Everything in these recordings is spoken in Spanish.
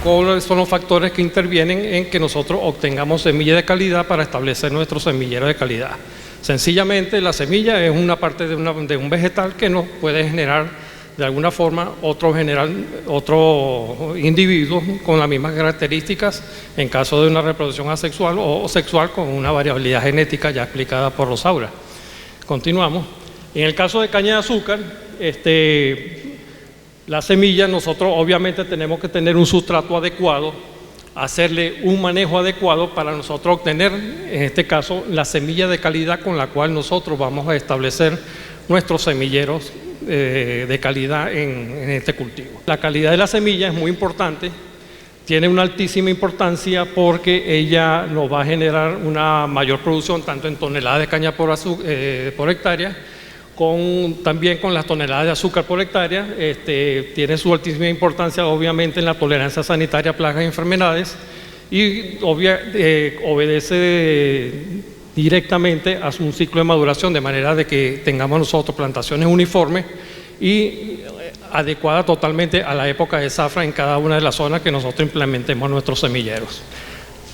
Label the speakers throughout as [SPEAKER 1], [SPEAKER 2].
[SPEAKER 1] cuáles son los factores que intervienen en que nosotros obtengamos semilla de calidad para establecer nuestro semillero de calidad. Sencillamente, la semilla es una parte de un vegetal que nos puede generar de alguna forma otro individuo con las mismas características en caso de una reproducción asexual o sexual con una variabilidad genética ya explicada por Rosaura. Continuamos. En el caso de caña de azúcar, la semilla, nosotros obviamente tenemos que tener un sustrato adecuado, hacerle un manejo adecuado para nosotros obtener, en este caso, la semilla de calidad con la cual nosotros vamos a establecer nuestros semilleros de calidad en este cultivo. La calidad de la semilla es muy importante, tiene una altísima importancia porque ella nos va a generar una mayor producción tanto en toneladas de caña por hectárea, también con las toneladas de azúcar por hectárea. Tiene su altísima importancia obviamente en la tolerancia sanitaria a plagas y enfermedades y obedece directamente a un ciclo de maduración, de manera de que tengamos nosotros plantaciones uniformes y adecuadas totalmente a la época de zafra en cada una de las zonas que nosotros implementemos nuestros semilleros.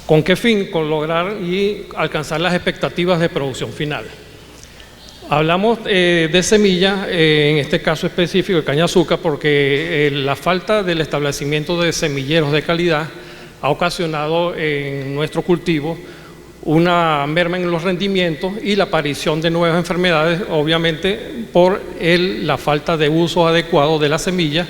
[SPEAKER 1] ¿Con qué fin? Con lograr y alcanzar las expectativas de producción final. Hablamos de semillas, en este caso específico de caña de azúcar, porque la falta del establecimiento de semilleros de calidad ha ocasionado en nuestro cultivo una merma en los rendimientos y la aparición de nuevas enfermedades, obviamente por la falta de uso adecuado de la semilla.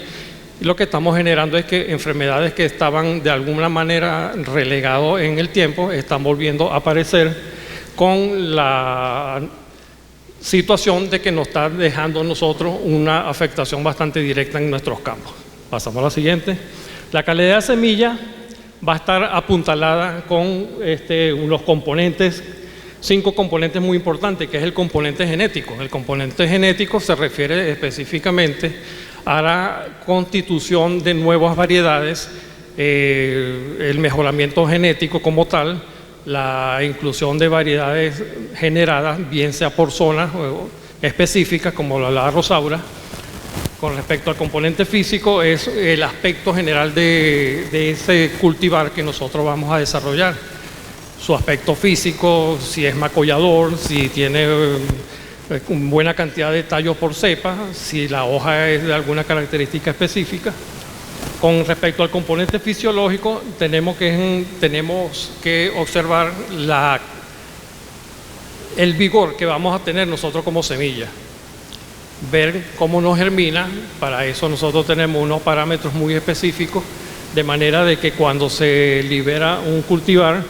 [SPEAKER 1] Y lo que estamos generando es que enfermedades que estaban de alguna manera relegadas en el tiempo están volviendo a aparecer con la situación de que nos está dejando a nosotros una afectación bastante directa en nuestros campos. Pasamos a la siguiente. La calidad de semilla va a estar apuntalada con unos componentes, 5 componentes muy importantes, que es el componente genético. El componente genético se refiere específicamente a la constitución de nuevas variedades, el mejoramiento genético como tal, la inclusión de variedades generadas, bien sea por zonas específicas, como lo hablaba Rosaura. Con respecto al componente físico, es el aspecto general de ese cultivar que nosotros vamos a desarrollar. Su aspecto físico, si es macollador, si tiene buena cantidad de tallos por cepa, si la hoja es de alguna característica específica. Con respecto al componente fisiológico, tenemos que observar el vigor que vamos a tener nosotros como semilla. Ver cómo nos germina. Para eso nosotros tenemos unos parámetros muy específicos, de manera de que cuando se libera un cultivar,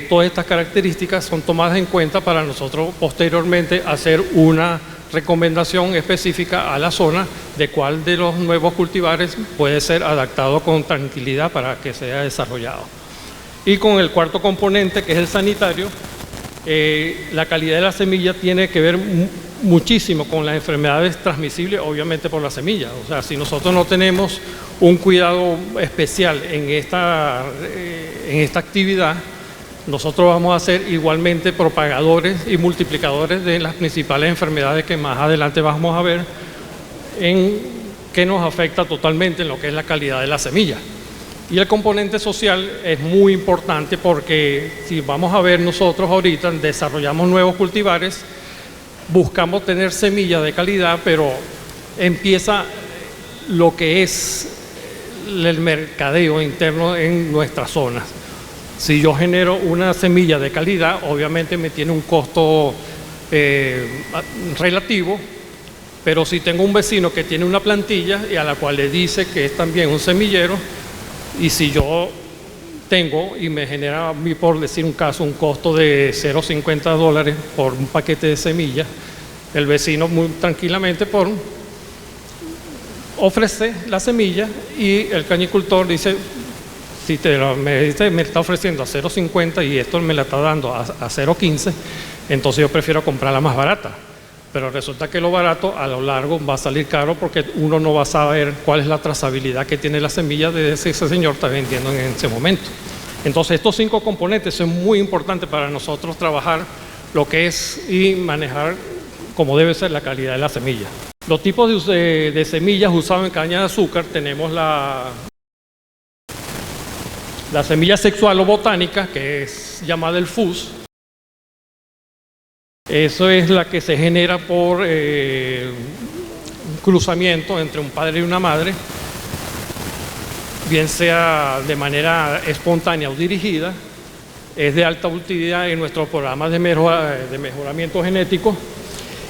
[SPEAKER 1] todas estas características son tomadas en cuenta para nosotros posteriormente hacer una recomendación específica a la zona de cuál de los nuevos cultivares puede ser adaptado con tranquilidad para que sea desarrollado. Y con el cuarto componente, que es el sanitario, la calidad de la semilla tiene que ver muchísimo con las enfermedades transmisibles, obviamente por la semilla. O sea, si nosotros no tenemos un cuidado especial en esta actividad, nosotros vamos a ser igualmente propagadores y multiplicadores de las principales enfermedades que más adelante vamos a ver, que nos afecta totalmente en lo que es la calidad de la semilla. Y el componente social es muy importante porque si vamos a ver nosotros ahorita desarrollamos nuevos cultivares, buscamos tener semillas de calidad, pero empieza lo que es el mercadeo interno en nuestras zonas. Si yo genero una semilla de calidad, obviamente me tiene un costo relativo, pero si tengo un vecino que tiene una plantilla y a la cual le dice que es también un semillero, y si yo tengo y me genera a mí, por decir un caso, un costo de $0.50 por un paquete de semillas, el vecino muy tranquilamente ofrece la semilla y el cañicultor dice, si me está ofreciendo a $0.50 y esto me la está dando a $0.15, entonces yo prefiero comprarla más barata. Pero resulta que lo barato a lo largo va a salir caro porque uno no va a saber cuál es la trazabilidad que tiene la semilla de ese señor está vendiendo en ese momento. Entonces estos 5 componentes son muy importantes para nosotros trabajar lo que es y manejar como debe ser la calidad de la semilla. Los tipos de semillas usados en caña de azúcar, tenemos La semilla sexual o botánica, que es llamada el FUS, eso es la que se genera por cruzamiento entre un padre y una madre, bien sea de manera espontánea o dirigida. Es de alta utilidad en nuestros programas de mejoramiento genético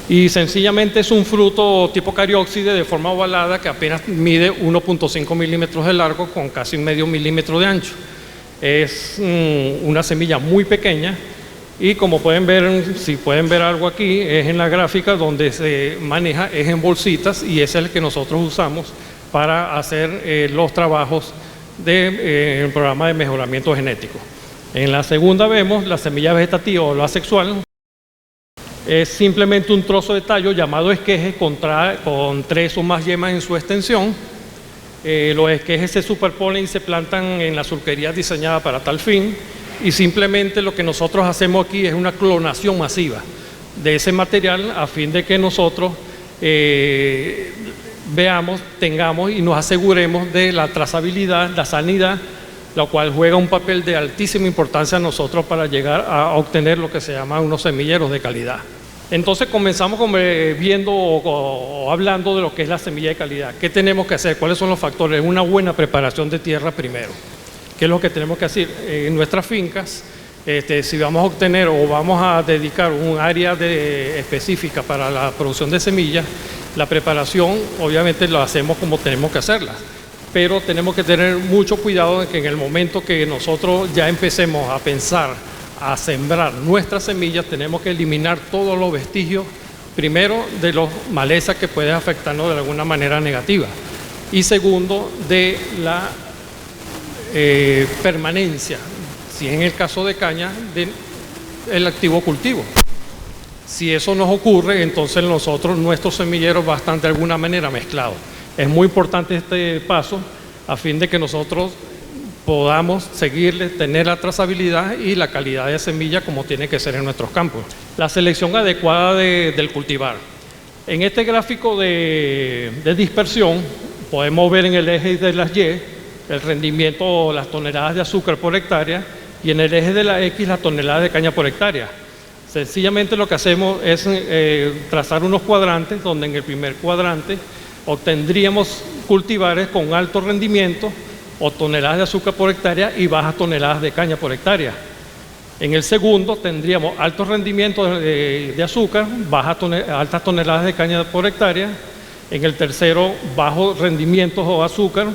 [SPEAKER 1] y sencillamente es un fruto tipo cariópside de forma ovalada que apenas mide 1.5 milímetros de largo con casi medio milímetro de ancho. Es una semilla muy pequeña y como pueden ver, si pueden ver algo aquí, es en la gráfica donde se maneja, es en bolsitas y es el que nosotros usamos para hacer los trabajos del programa de mejoramiento genético. En la segunda vemos la semilla vegetativa o lo asexual. Es simplemente un trozo de tallo llamado esqueje con 3 o más yemas en su extensión. Los esquejes se superponen y se plantan en las surquerías diseñadas para tal fin. Y simplemente lo que nosotros hacemos aquí es una clonación masiva de ese material a fin de que nosotros veamos, tengamos y nos aseguremos de la trazabilidad, la sanidad, lo cual juega un papel de altísima importancia a nosotros para llegar a obtener lo que se llama unos semilleros de calidad. Entonces comenzamos viendo o hablando de lo que es la semilla de calidad. ¿Qué tenemos que hacer? ¿Cuáles son los factores? Una buena preparación de tierra primero. ¿Qué es lo que tenemos que hacer? En nuestras fincas, si vamos a obtener o vamos a dedicar un área específica para la producción de semillas, la preparación obviamente lo hacemos como tenemos que hacerla. Pero tenemos que tener mucho cuidado en que en el momento que nosotros ya empecemos a pensar, a sembrar nuestras semillas, tenemos que eliminar todos los vestigios, primero, de los malezas que pueden afectarnos de alguna manera negativa, y segundo, de la permanencia, si es en el caso de caña, del activo cultivo. Si eso nos ocurre, entonces nuestros semilleros va a estar de alguna manera mezclados. Es muy importante este paso a fin de que nosotros podamos seguirle, tener la trazabilidad y la calidad de semilla como tiene que ser en nuestros campos. La selección adecuada del cultivar. En este gráfico de dispersión podemos ver en el eje de las Y el rendimiento o las toneladas de azúcar por hectárea y en el eje de la X las toneladas de caña por hectárea. Sencillamente lo que hacemos es trazar unos cuadrantes donde en el primer cuadrante obtendríamos cultivares con alto rendimiento o toneladas de azúcar por hectárea y bajas toneladas de caña por hectárea. En el segundo tendríamos altos rendimientos de azúcar, altas toneladas de caña por hectárea. En el tercero, bajos rendimientos o azúcar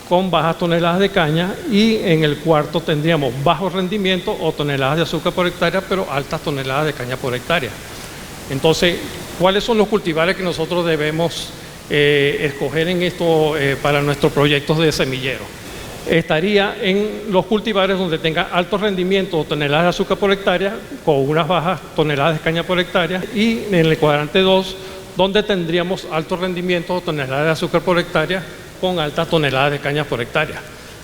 [SPEAKER 1] con bajas toneladas de caña. Y en el cuarto tendríamos bajos rendimientos o toneladas de azúcar por hectárea, pero altas toneladas de caña por hectárea. Entonces, ¿cuáles son los cultivares que nosotros debemos escoger en esto para nuestros proyectos de semillero? Estaría en los cultivares donde tenga altos rendimientos o toneladas de azúcar por hectárea con unas bajas toneladas de caña por hectárea, y en el cuadrante 2 donde tendríamos altos rendimientos o toneladas de azúcar por hectárea con altas toneladas de caña por hectárea.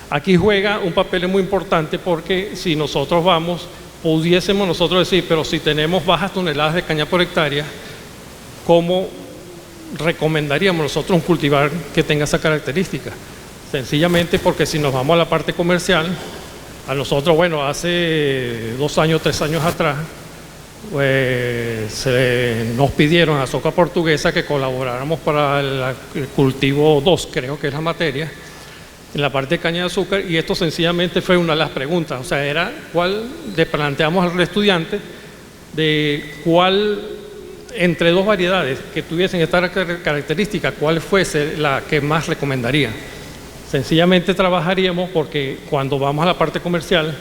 [SPEAKER 1] Aquí juega un papel muy importante porque si nosotros pudiésemos nosotros decir, pero si tenemos bajas toneladas de caña por hectárea, ¿cómo recomendaríamos nosotros un cultivar que tenga esa característica? Sencillamente porque si nos vamos a la parte comercial, a nosotros, bueno, hace 2 años, 3 años atrás, nos pidieron a Soca Portuguesa que colaboráramos para el cultivo 2, creo que es la materia, en la parte de caña de azúcar, y esto sencillamente fue una de las preguntas, o sea, era cuál le planteamos al estudiante de cuál, entre 2 variedades que tuviesen esta característica, cuál fuese la que más recomendaría. Sencillamente trabajaríamos porque cuando vamos a la parte comercial,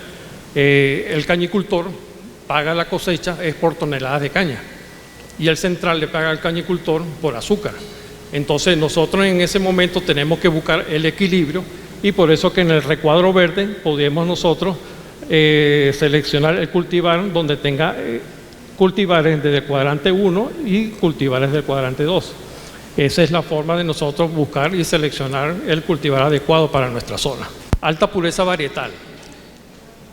[SPEAKER 1] el cañicultor paga la cosecha es por toneladas de caña y el central le paga al cañicultor por azúcar. Entonces nosotros en ese momento tenemos que buscar el equilibrio, y por eso que en el recuadro verde podemos nosotros seleccionar el cultivar donde tenga cultivares desde el cuadrante 1 y cultivares del cuadrante 2. Esa es la forma de nosotros buscar y seleccionar el cultivar adecuado para nuestra zona. Alta pureza varietal.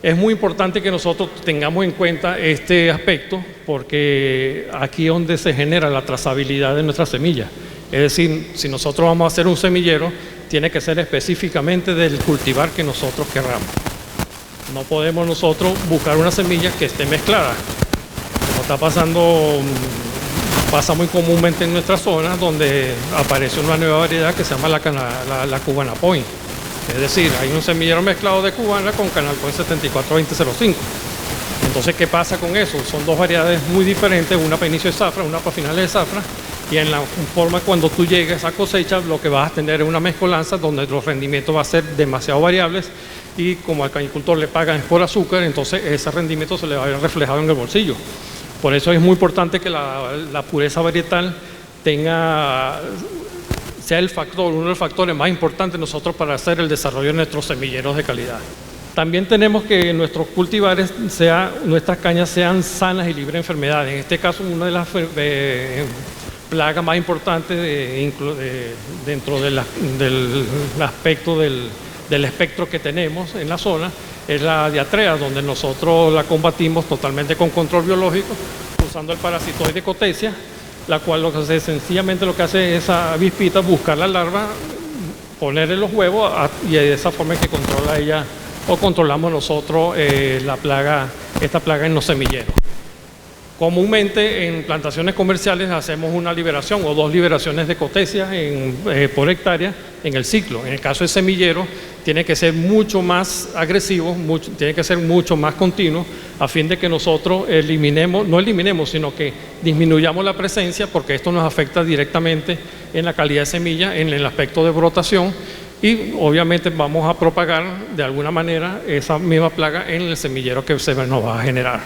[SPEAKER 1] Es muy importante que nosotros tengamos en cuenta este aspecto porque aquí es donde se genera la trazabilidad de nuestra semilla. Es decir, si nosotros vamos a hacer un semillero, tiene que ser específicamente del cultivar que nosotros querramos. No podemos nosotros buscar una semilla que esté mezclada. Como está pasando, pasa muy comúnmente en nuestra zona, donde aparece una nueva variedad que se llama la Cubana Point. Es decir, hay un semillero mezclado de cubana con Canal Point 742005. Entonces, ¿qué pasa con eso? Son dos variedades muy diferentes, una para inicio de zafra, una para finales de zafra, y en la forma cuando tú llegues a cosecha, lo que vas a tener es una mezcolanza donde los rendimientos van a ser demasiado variables, y como al cañicultor le pagan por azúcar, entonces ese rendimiento se le va a ver reflejado en el bolsillo. Por eso es muy importante que la pureza varietal sea el factor, uno de los factores más importantes nosotros para hacer el desarrollo de nuestros semilleros de calidad. También tenemos que nuestros cultivares, nuestras cañas sean sanas y libres de enfermedades. En este caso, una de las plagas más importantes dentro del aspecto del espectro que tenemos en la zona es la diarrea, donde nosotros la combatimos totalmente con control biológico, usando el parasitoide Cotesia, la cual sencillamente lo que hace es esa avispita buscar la larva, ponerle los huevos y de esa forma es que controla ella o controlamos nosotros esta plaga en los semilleros. Comúnmente en plantaciones comerciales hacemos una liberación o dos liberaciones de Cotesia por hectárea en el ciclo. En el caso de semillero tiene que ser mucho más agresivo, tiene que ser mucho más continuo, a fin de que nosotros no eliminemos, sino que disminuyamos la presencia, porque esto nos afecta directamente en la calidad de semilla, en el aspecto de brotación, y obviamente vamos a propagar de alguna manera esa misma plaga en el semillero que se nos va a generar.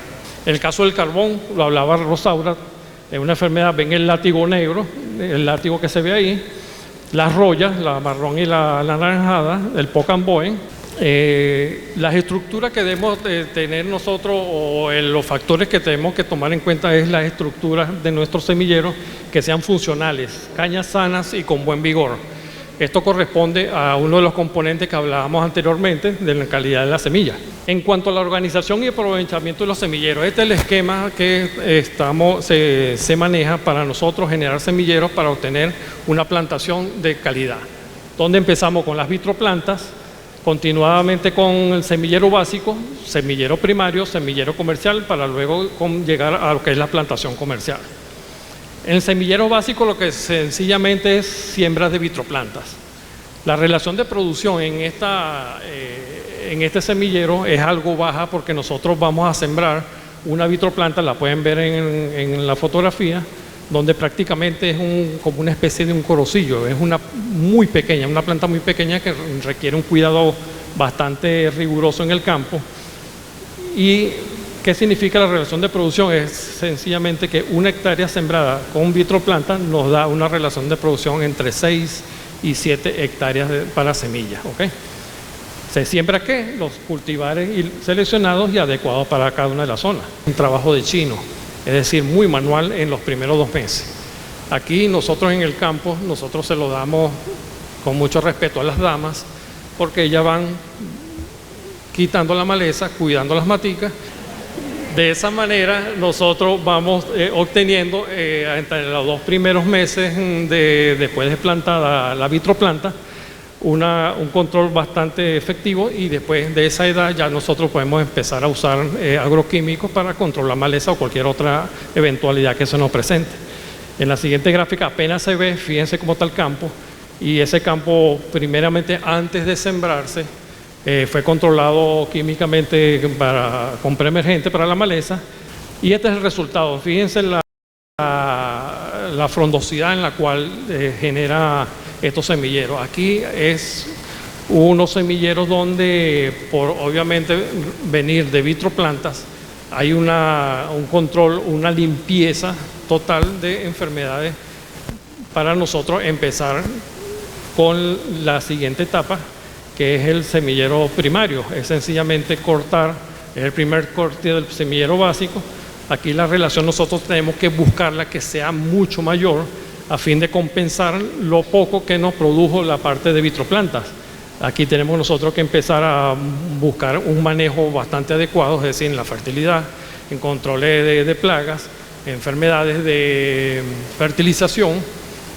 [SPEAKER 1] En el caso del carbón, lo hablaba Rosaura, es una enfermedad, ven el látigo negro, el látigo que se ve ahí, las rollas, la marrón y la anaranjada, el pock and boil. Las estructuras que debemos tener nosotros o los factores que tenemos que tomar en cuenta es las estructuras de nuestros semilleros que sean funcionales, cañas sanas y con buen vigor. Esto corresponde a uno de los componentes que hablábamos anteriormente de la calidad de la semilla. En cuanto a la organización y aprovechamiento de los semilleros, este es el esquema que se maneja para nosotros generar semilleros para obtener una plantación de calidad. Donde empezamos con las vitroplantas, continuadamente con el semillero básico, semillero primario, semillero comercial, para luego llegar a lo que es la plantación comercial. En el semillero básico lo que sencillamente es siembras de vitroplantas. La relación de producción en este semillero es algo baja, porque nosotros vamos a sembrar una vitroplanta, la pueden ver en la fotografía, donde prácticamente es como una especie de un corocillo, es una planta muy pequeña que requiere un cuidado bastante riguroso en el campo. ¿Y qué significa la relación de producción? Es sencillamente que una hectárea sembrada con vitroplanta nos da una relación de producción entre 6 y 7 hectáreas para semillas, ¿ok? Se siembra ¿qué? Los cultivares seleccionados y adecuados para cada una de las zonas. Un trabajo de chino, es decir, muy manual en los primeros 2 meses. Aquí nosotros en el campo, nosotros se lo damos con mucho respeto a las damas, porque ellas van quitando la maleza, cuidando las maticas. De esa manera nosotros vamos obteniendo entre los 2 primeros meses después de plantada la vitroplanta un control bastante efectivo, y después de esa edad ya nosotros podemos empezar a usar agroquímicos para controlar maleza o cualquier otra eventualidad que se nos presente. En la siguiente gráfica apenas se ve, fíjense cómo está el campo, y ese campo primeramente antes de sembrarse fue controlado químicamente con preemergente para la maleza, y este es el resultado. Fíjense la frondosidad en la cual genera estos semilleros. Aquí es unos semilleros donde, por obviamente venir de vitroplantas, hay un control, una limpieza total de enfermedades para nosotros empezar con la siguiente etapa, que es el semillero primario. Es sencillamente cortar, es el primer corte del semillero básico. Aquí la relación nosotros tenemos que buscarla que sea mucho mayor, a fin de compensar lo poco que nos produjo la parte de vitroplantas. Aquí tenemos nosotros que empezar a buscar un manejo bastante adecuado, es decir, en la fertilidad, en controles de plagas, enfermedades de fertilización,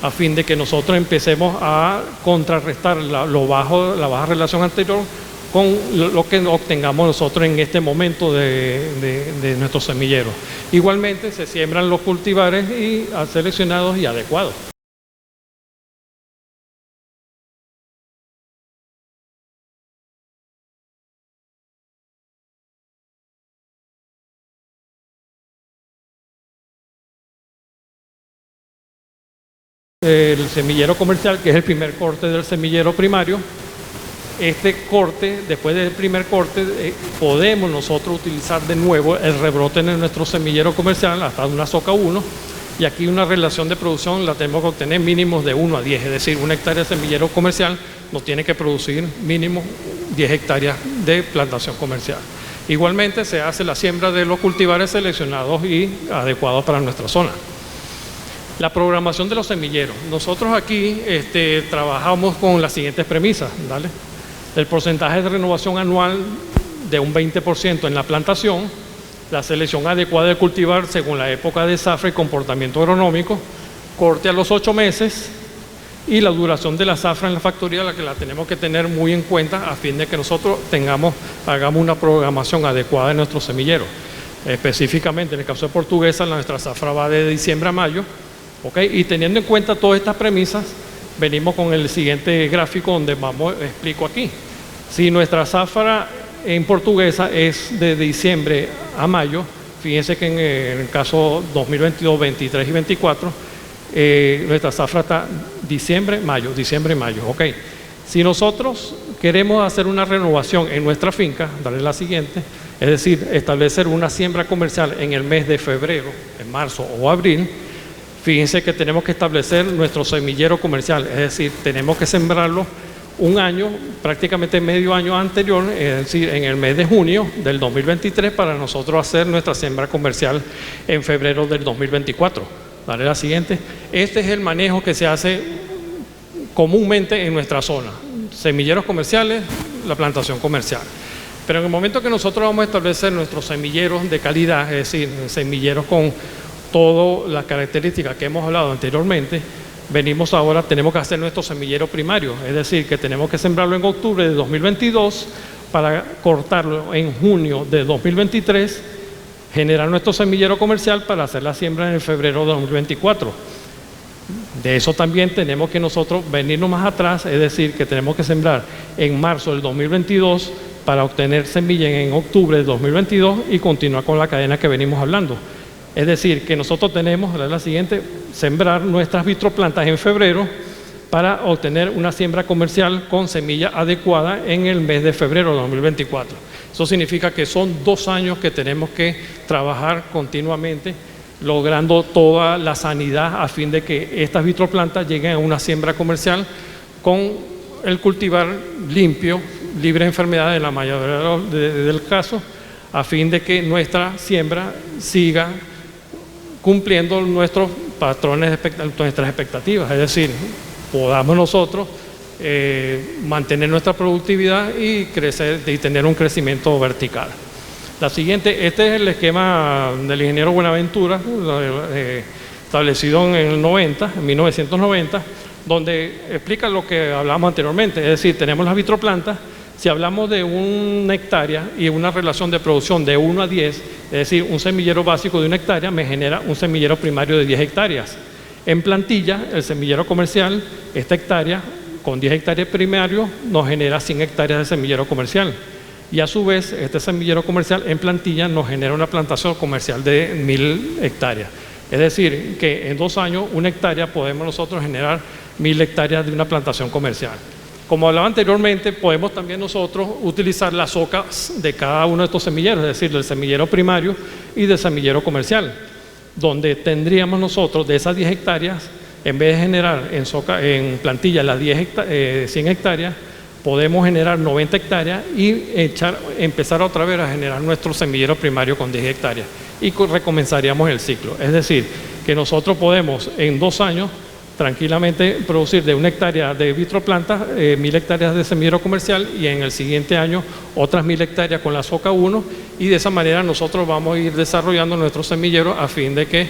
[SPEAKER 1] a fin de que nosotros empecemos a contrarrestar la baja relación anterior con lo que obtengamos nosotros en este momento de nuestros semilleros. Igualmente se siembran los cultivares seleccionados y adecuados. El semillero comercial, que es el primer corte del semillero primario. Este corte, después del primer corte, podemos nosotros utilizar de nuevo el rebrote en nuestro semillero comercial hasta una soca 1, y aquí una relación de producción la tenemos que obtener mínimos de 1 a 10, es decir, una hectárea de semillero comercial nos tiene que producir mínimo 10 hectáreas de plantación comercial. Igualmente se hace la siembra de los cultivares seleccionados y adecuados para nuestra zona. La programación de los semilleros. Nosotros aquí trabajamos con las siguientes premisas, ¿vale? El porcentaje de renovación anual de un 20% en la plantación, la selección adecuada de cultivar según la época de zafra y comportamiento agronómico, corte a los 8 meses y la duración de la zafra en la factoría, la que la tenemos que tener muy en cuenta a fin de que nosotros hagamos una programación adecuada en nuestros semilleros. Específicamente en el caso de Portuguesa, nuestra zafra va de diciembre a mayo. ¿Okay? Y teniendo en cuenta todas estas premisas, venimos con el siguiente gráfico donde explico aquí. Si nuestra zafra en Portuguesa es de diciembre a mayo, fíjense que en el caso 2022, 23 y 24, nuestra zafra está diciembre, mayo, ¿okay? Si nosotros queremos hacer una renovación en nuestra finca, darle la siguiente, es decir, establecer una siembra comercial en el mes de febrero, en marzo o abril, fíjense que tenemos que establecer nuestro semillero comercial, es decir, tenemos que sembrarlo un año, prácticamente medio año anterior, es decir, en el mes de junio del 2023, para nosotros hacer nuestra siembra comercial en febrero del 2024. Dale la siguiente. Este es el manejo que se hace comúnmente en nuestra zona. Semilleros comerciales, la plantación comercial. Pero en el momento que nosotros vamos a establecer nuestros semilleros de calidad, es decir, semilleros con todas las características que hemos hablado anteriormente, tenemos que hacer nuestro semillero primario, es decir, que tenemos que sembrarlo en octubre de 2022 para cortarlo en junio de 2023, generar nuestro semillero comercial para hacer la siembra en febrero de 2024. De eso también tenemos que nosotros venirnos más atrás, es decir, que tenemos que sembrar en marzo del 2022 para obtener semilla en octubre de 2022 y continuar con la cadena que venimos hablando. Es decir, que nosotros tenemos, la siguiente, sembrar nuestras vitroplantas en febrero para obtener una siembra comercial con semilla adecuada en el mes de febrero de 2024. Eso significa que son 2 años que tenemos que trabajar continuamente, logrando toda la sanidad a fin de que estas vitroplantas lleguen a una siembra comercial con el cultivar limpio, libre de enfermedades en la mayoría del caso, a fin de que nuestra siembra siga cumpliendo nuestros patrones, nuestras expectativas, es decir, podamos nosotros mantener nuestra productividad y crecer y tener un crecimiento vertical. La siguiente, este es el esquema del ingeniero Buenaventura, establecido en el 1990, donde explica lo que hablamos anteriormente, es decir, tenemos las vitroplantas. Si hablamos de una hectárea y una relación de producción de 1 a 10, es decir, un semillero básico de 1 hectárea me genera un semillero primario de 10 hectáreas. En plantilla, el semillero comercial, esta hectárea, con 10 hectáreas primarios, nos genera 100 hectáreas de semillero comercial. Y a su vez, este semillero comercial en plantilla nos genera una plantación comercial de 1000 hectáreas. Es decir, que en 2 años, 1 hectárea, podemos nosotros generar 1000 hectáreas de una plantación comercial. Como hablaba anteriormente, podemos también nosotros utilizar las socas de cada uno de estos semilleros, es decir, del semillero primario y del semillero comercial, donde tendríamos nosotros de esas 10 hectáreas, en vez de generar en plantilla las 100 hectáreas, podemos generar 90 hectáreas y empezar otra vez a generar nuestro semillero primario con 10 hectáreas y recomenzaríamos el ciclo. Es decir, que nosotros podemos en 2 años tranquilamente producir de 1 hectárea de vitroplantas 1000 hectáreas de semillero comercial y en el siguiente año otras 1000 hectáreas con la soca 1, y de esa manera nosotros vamos a ir desarrollando nuestro semillero a fin de que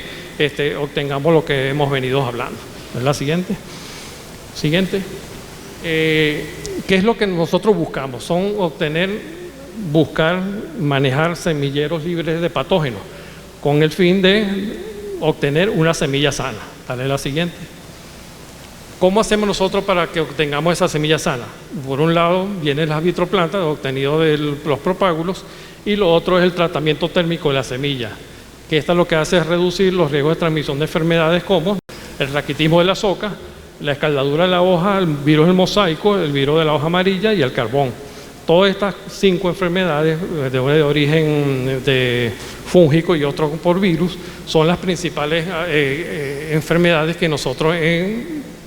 [SPEAKER 1] obtengamos lo que hemos venido hablando. ¿Es la siguiente? Siguiente. ¿Qué es lo que nosotros buscamos? Son buscar, manejar semilleros libres de patógenos con el fin de obtener una semilla sana. Dale la siguiente. ¿Cómo hacemos nosotros para que obtengamos esa semilla sana? Por un lado vienen las vitroplantas obtenidas de los propágulos y lo otro es el tratamiento térmico de la semilla, que esta lo que hace es reducir los riesgos de transmisión de enfermedades como el raquitismo de la soca, la escaldadura de la hoja, el virus del mosaico, el virus de la hoja amarilla y el carbón. Todas estas 5 enfermedades de origen fúngico y otro por virus son las principales enfermedades que nosotros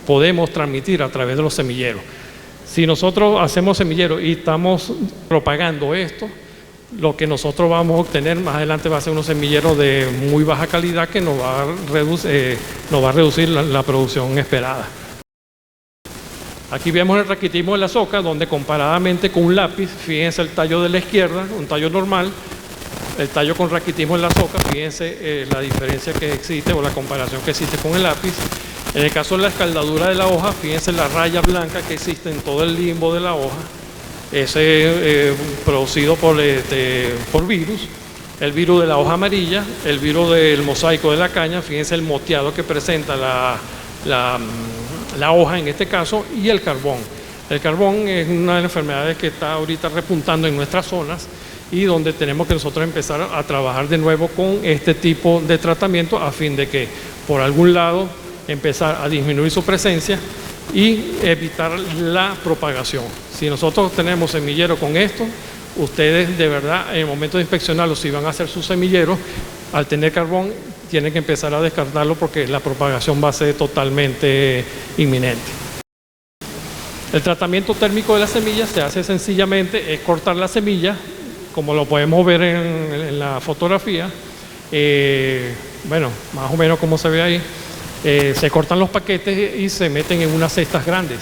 [SPEAKER 1] podemos transmitir a través de los semilleros. Si nosotros hacemos semilleros y estamos propagando esto, lo que nosotros vamos a obtener más adelante va a ser unos semilleros de muy baja calidad que nos va a reducir la producción esperada. Aquí vemos el raquitismo de la soca, donde comparadamente con un lápiz, fíjense el tallo de la izquierda, un tallo normal, el tallo con raquitismo en la soca, fíjense la diferencia que existe o la comparación que existe con el lápiz. En el caso de la escaldadura de la hoja, fíjense la raya blanca que existe en todo el limbo de la hoja, ese producido por virus, el virus de la hoja amarilla, el virus del mosaico de la caña, fíjense el moteado que presenta la hoja en este caso, y el carbón. El carbón es una de las enfermedades que está ahorita repuntando en nuestras zonas y donde tenemos que nosotros empezar a trabajar de nuevo con este tipo de tratamiento a fin de que por algún lado empezar a disminuir su presencia y evitar la propagación. Si nosotros tenemos semillero con esto, ustedes de verdad en el momento de inspeccionarlo, si van a hacer su semillero, al tener carbón tienen que empezar a descartarlo porque la propagación va a ser totalmente inminente. El tratamiento térmico de la semilla se hace sencillamente, es cortar la semilla, como lo podemos ver en la fotografía, bueno, más o menos como se ve ahí. Se cortan los paquetes y se meten en unas cestas grandes.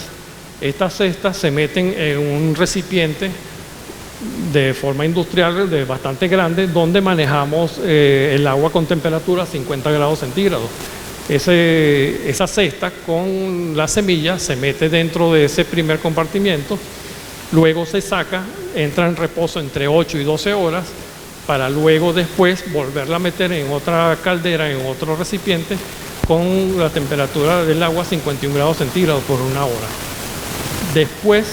[SPEAKER 1] Estas cestas se meten en un recipiente de forma industrial bastante grande donde manejamos el agua con temperatura a 50 grados centígrados. Esa cesta con la semilla se mete dentro de ese primer compartimiento, luego se saca, entra en reposo entre 8 y 12 horas para luego después volverla a meter en otra caldera, en otro recipiente con la temperatura del agua a 51 grados centígrados por una hora. Después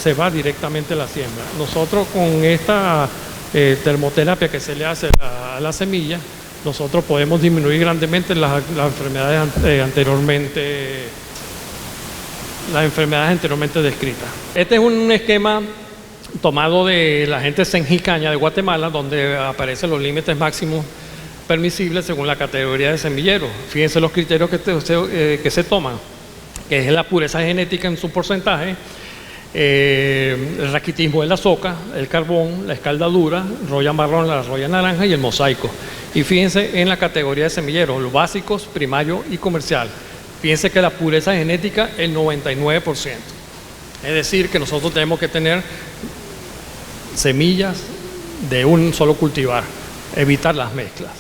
[SPEAKER 1] se va directamente a la siembra. Nosotros con esta termoterapia que se le hace a la semilla, nosotros podemos disminuir grandemente las enfermedades anteriormente descritas. Este es un esquema tomado de la gente Senjicaña de Guatemala, donde aparecen los límites máximos permisibles según la categoría de semillero. Fíjense los criterios que se toman, que es la pureza genética en su porcentaje, el raquitismo de la soca, el carbón, la escaldadura, roya marrón, la roya naranja y el mosaico. Y fíjense en la categoría de semilleros, los básicos, primario y comercial. Fíjense que la pureza genética es el 99%. Es decir, que nosotros tenemos que tener semillas de un solo cultivar, evitar las mezclas.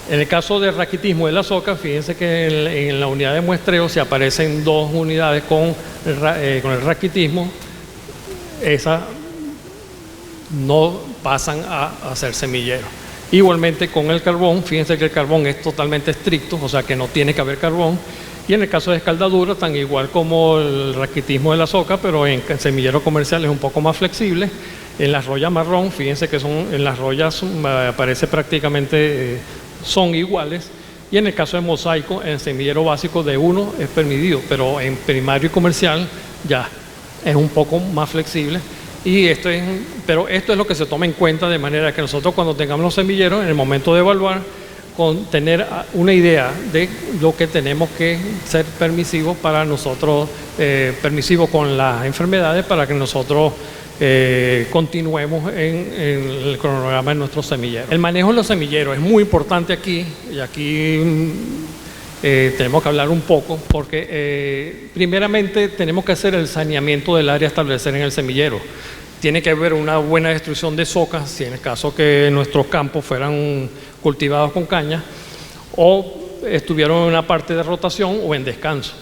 [SPEAKER 1] En el caso del raquitismo de la soca, fíjense que en la unidad de muestreo se aparecen 2 unidades con el raquitismo, esas no pasan a ser semillero. Igualmente con el carbón, fíjense que el carbón es totalmente estricto, o sea que no tiene que haber carbón. Y en el caso de escaldadura, tan igual como el raquitismo de la soca, pero en semillero comercial es un poco más flexible. En las rollas marrón, fíjense que en las rollas aparece prácticamente son iguales, y en el caso de mosaico, en semillero básico de 1 es permitido, pero en primario y comercial ya es un poco más flexible. Pero esto es lo que se toma en cuenta, de manera que nosotros cuando tengamos los semilleros, en el momento de evaluar, tener una idea de lo que tenemos que ser permisivos para nosotros, permisivos con las enfermedades, para que nosotros continuemos en el cronograma de nuestros semilleros. El manejo de los semilleros es muy importante aquí, y aquí tenemos que hablar un poco, porque primeramente tenemos que hacer el saneamiento del área a establecer en el semillero. Tiene que haber una buena destrucción de socas, si en el caso que nuestros campos fueran cultivados con caña, o estuvieron en una parte de rotación o en descanso.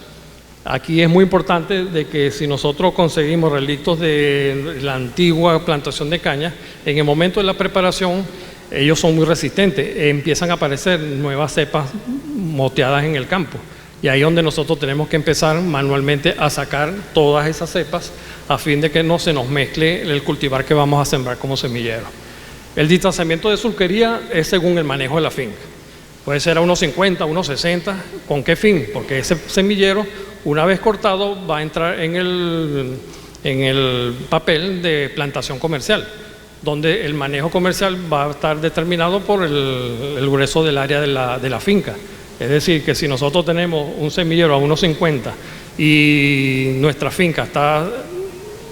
[SPEAKER 1] Aquí es muy importante de que si nosotros conseguimos relictos de la antigua plantación de caña, en el momento de la preparación ellos son muy resistentes, empiezan a aparecer nuevas cepas moteadas en el campo. Y ahí es donde nosotros tenemos que empezar manualmente a sacar todas esas cepas a fin de que no se nos mezcle el cultivar que vamos a sembrar como semillero. El distanciamiento de sulquería es según el manejo de la finca. Puede ser a unos 50, unos 60. ¿Con qué fin? Porque ese semillero, una vez cortado, va a entrar en el papel de plantación comercial, donde el manejo comercial va a estar determinado por el grueso del área de la finca. Es decir, que si nosotros tenemos un semillero a unos 50 y nuestra finca está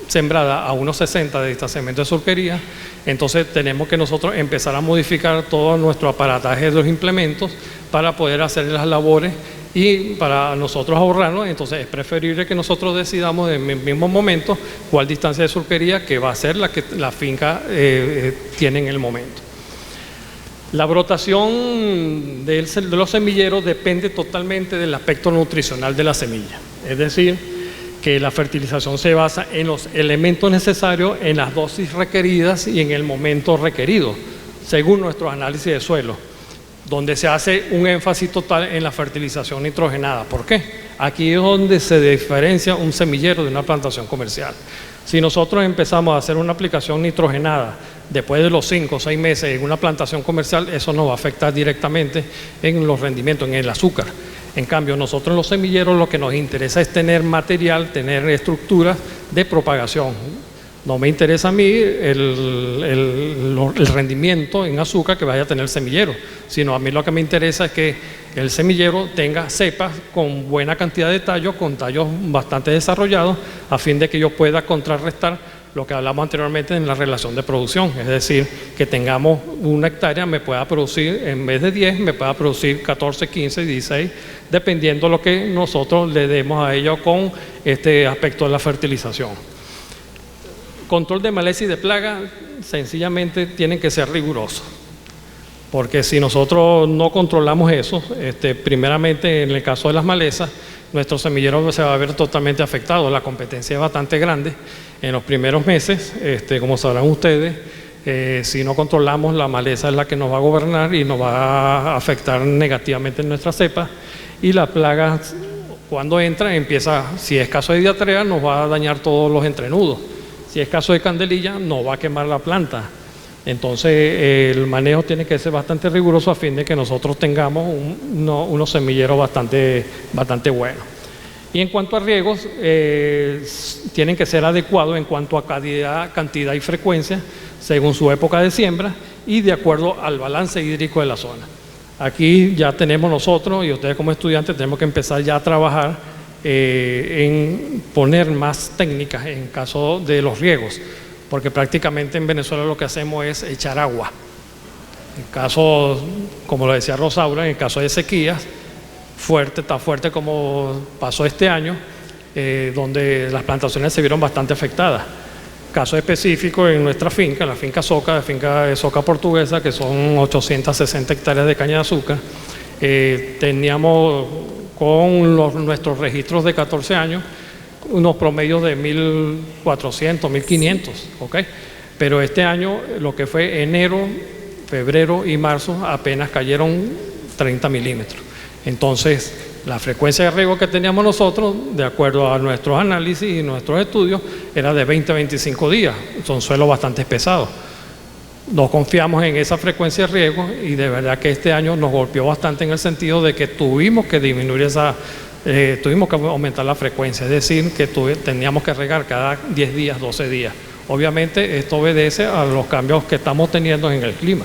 [SPEAKER 1] sembrada a unos 60 de distanciamiento de sulquería, entonces tenemos que nosotros empezar a modificar todo nuestro aparataje de los implementos para poder hacer las labores y para nosotros ahorrarnos. Entonces es preferible que nosotros decidamos en el mismo momento cuál distancia de sulquería que va a ser la que la finca tiene en el momento. La brotación de los semilleros depende totalmente del aspecto nutricional de la semilla, es decir, que la fertilización se basa en los elementos necesarios, en las dosis requeridas y en el momento requerido, según nuestros análisis de suelo, donde se hace un énfasis total en la fertilización nitrogenada. ¿Por qué? Aquí es donde se diferencia un semillero de una plantación comercial. Si nosotros empezamos a hacer una aplicación nitrogenada después de los 5 o 6 meses en una plantación comercial, eso nos va a afectar directamente en los rendimientos, en el azúcar. En cambio, nosotros en los semilleros lo que nos interesa es tener material, tener estructuras de propagación. No me interesa a mí el rendimiento en azúcar que vaya a tener el semillero, sino a mí lo que me interesa es que el semillero tenga cepas con buena cantidad de tallos, con tallos bastante desarrollados, a fin de que yo pueda contrarrestar lo que hablamos anteriormente en la relación de producción, es decir, que tengamos una hectárea, me pueda producir, en vez de 10, me pueda producir 14, 15, 16, dependiendo lo que nosotros le demos a ello con este aspecto de la fertilización. Control de maleza y de plaga, sencillamente tienen que ser rigurosos, porque si nosotros no controlamos eso, primeramente en el caso de las malezas, nuestro semillero se va a ver totalmente afectado. La competencia es bastante grande en los primeros meses, como sabrán ustedes. Si no controlamos, la maleza es la que nos va a gobernar y nos va a afectar negativamente en nuestra cepa. Y la plaga, cuando entra, empieza, si es caso de diarrea, nos va a dañar todos los entrenudos. Si es caso de candelilla, nos va a quemar la planta. Entonces, el manejo tiene que ser bastante riguroso a fin de que nosotros tengamos unos semilleros bastante buenos. Y en cuanto a riegos, tienen que ser adecuados en cuanto a cantidad y frecuencia, según su época de siembra y de acuerdo al balance hídrico de la zona. Aquí ya tenemos nosotros, y ustedes como estudiantes, tenemos que empezar ya a trabajar en poner más técnicas en caso de los riegos, porque prácticamente en Venezuela lo que hacemos es echar agua. En caso, como lo decía Rosaura, en el caso de sequías, tan fuerte como pasó este año, donde las plantaciones se vieron bastante afectadas. Caso específico en nuestra finca, la finca de Soca portuguesa, que son 860 hectáreas de caña de azúcar, teníamos con nuestros registros de 14 años, unos promedios de 1.400, 1.500, ¿ok? Pero este año, lo que fue enero, febrero y marzo, apenas cayeron 30 milímetros. Entonces, la frecuencia de riego que teníamos nosotros, de acuerdo a nuestros análisis y nuestros estudios, era de 20 a 25 días. Son suelos bastante pesados. No confiamos en esa frecuencia de riego y de verdad que este año nos golpeó bastante en el sentido de que tuvimos que disminuir tuvimos que aumentar la frecuencia, es decir, que teníamos que regar cada 10 días, 12 días. Obviamente esto obedece a los cambios que estamos teniendo en el clima.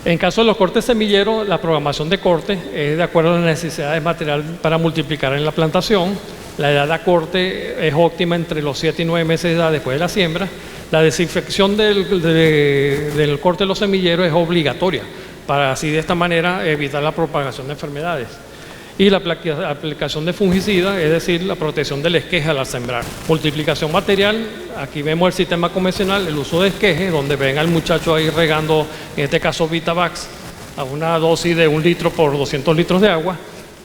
[SPEAKER 1] En caso de los cortes semilleros, la programación de corte es de acuerdo a las necesidades de material para multiplicar en la plantación. La edad de corte es óptima entre los 7 y 9 meses de edad después de la siembra. La desinfección del corte de los semilleros es obligatoria, para así de esta manera evitar la propagación de enfermedades. Y la aplicación de fungicida, es decir, la protección del esqueje al sembrar. Multiplicación material, aquí vemos el sistema convencional, el uso de esqueje, donde ven al muchacho ahí regando, en este caso Vitavax, a una dosis de 1 litro por 200 litros de agua,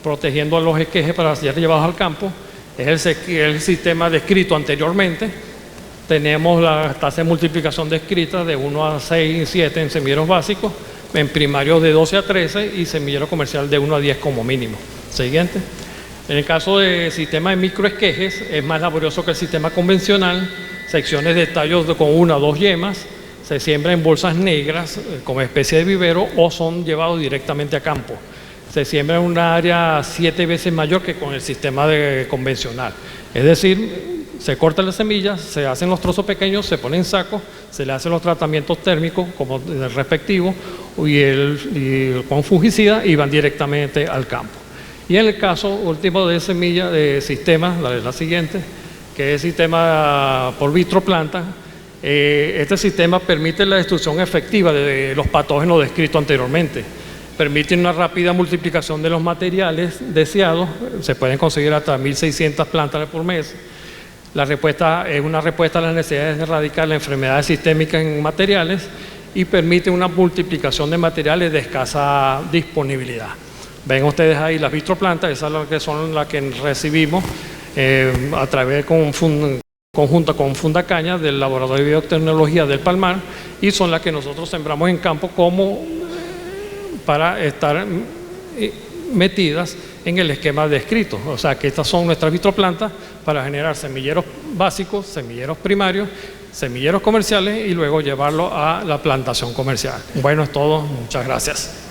[SPEAKER 1] protegiendo a los esquejes para ser llevados al campo. Es el sistema descrito anteriormente. Tenemos la tasa de multiplicación descrita de 1 a 6 y 7 en semilleros básicos, en primarios de 12 a 13 y semillero comercial de 1 a 10 como mínimo. Siguiente. En el caso del sistema de microesquejes, es más laborioso que el sistema convencional. Secciones de tallos con 1 o 2 yemas se siembran en bolsas negras como especie de vivero o son llevados directamente a campo. Se siembra en un área 7 veces mayor que con el sistema convencional. Es decir, se cortan las semillas, se hacen los trozos pequeños, se ponen en sacos, se le hacen los tratamientos térmicos como el respectivo y con fungicida y van directamente al campo. Y en el caso último de semilla de sistema, la siguiente, que es sistema por vitroplanta, este sistema permite la destrucción efectiva de los patógenos descritos anteriormente. Permite una rápida multiplicación de los materiales deseados, se pueden conseguir hasta 1.600 plantas por mes. La respuesta es una respuesta a las necesidades de erradicar las enfermedades sistémicas en materiales y permite una multiplicación de materiales de escasa disponibilidad. Ven ustedes ahí las vitroplantas, esas son las que recibimos a través conjunta con Fundacaña del Laboratorio de Biotecnología del Palmar y son las que nosotros sembramos en campo como para estar metidas en el esquema descrito. O sea que estas son nuestras vitroplantas para generar semilleros básicos, semilleros primarios, semilleros comerciales y luego llevarlo a la plantación comercial. Bueno, es todo. Muchas gracias.